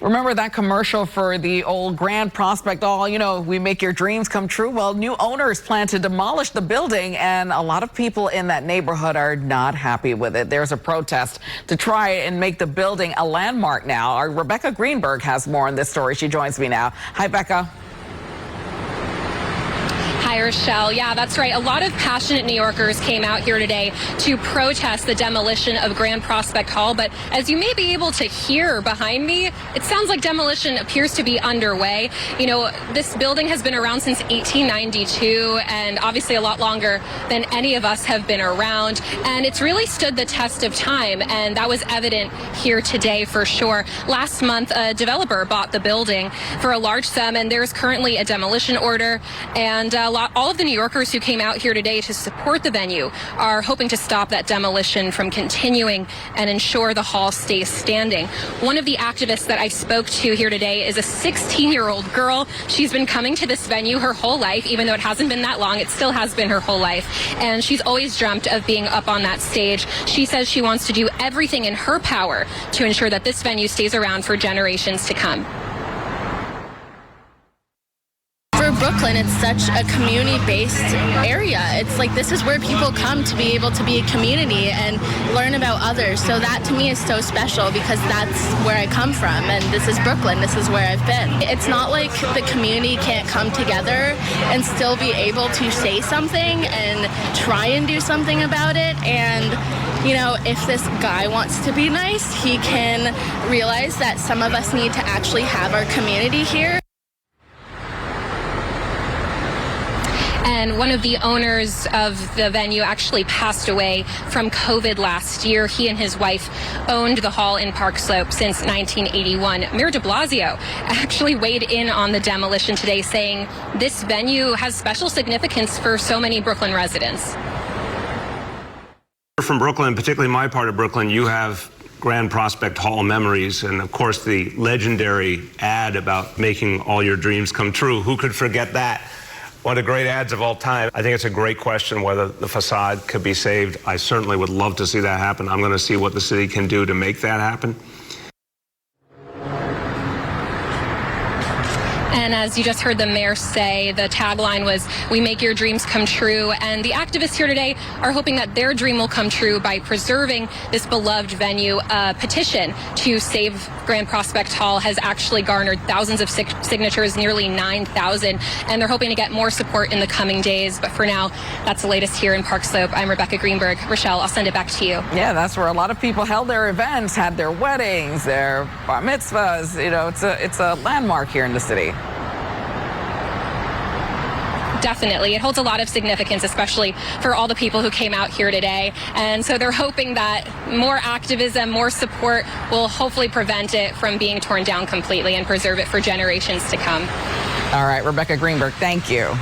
Remember that commercial for the old Grand Prospect Hall? You know, we make your dreams come true. Well, new owners plan to demolish the building, and a lot of people in that neighborhood are not happy with it. There's a protest to try and make the building a landmark now. Our Rebecca Greenberg has more on this story. She joins me now. Hi, Becca. Hi, Rochelle. Yeah, that's right. A lot of passionate New Yorkers came out here today to protest the demolition of Grand Prospect Hall. But as you may be able to hear behind me, it sounds like demolition appears to be underway. You know, this building has been around since 1892 and obviously a lot longer than any of us have been around. And it's really stood the test of time. And that was evident here today for sure. Last month, a developer bought the building for a large sum, and there's currently a demolition order. And all of the New Yorkers who came out here today to support the venue are hoping to stop that demolition from continuing and ensure the hall stays standing. One of the activists that I spoke to here today is a 16-year-old girl. She's been coming to this venue her whole life, even though it hasn't been that long. It still has been her whole life. And she's always dreamt of being up on that stage. She says she wants to do everything in her power to ensure that this venue stays around for generations to come. For Brooklyn, it's such a community-based area. It's like this is where people come to be able to be a community and learn about others. So that to me is so special because that's where I come from, and this is Brooklyn. This is where I've been. It's not like the community can't come together and still be able to say something and try and do something about it. And you know, if this guy wants to be nice, he can realize that some of us need to actually have our community here. And one of the owners of the venue actually passed away from COVID last year. He and his wife owned the hall in Park Slope since 1981. Mayor de Blasio actually weighed in on the demolition today, saying this venue has special significance for so many Brooklyn residents. From Brooklyn, particularly my part of Brooklyn, you have Grand Prospect Hall memories, and of course the legendary ad about making all your dreams come true. Who could forget that? One of the great ads of all time. I think it's a great question whether the facade could be saved. I certainly would love to see that happen. I'm going to see what the city can do to make that happen. And as you just heard the mayor say, the tagline was, "We make your dreams come true." And the activists here today are hoping that their dream will come true by preserving this beloved venue. A petition to save Grand Prospect Hall has actually garnered thousands of signatures, nearly 9,000. And they're hoping to get more support in the coming days. But for now, that's the latest here in Park Slope. I'm Rebecca Greenberg. Rochelle, I'll send it back to you. Yeah, that's where a lot of people held their events, had their weddings, their bar mitzvahs. You know, it's a landmark here in the city. Definitely. It holds a lot of significance, especially for all the people who came out here today. And so they're hoping that more activism, more support will hopefully prevent it from being torn down completely and preserve it for generations to come. All right, Rebecca Greenberg, thank you.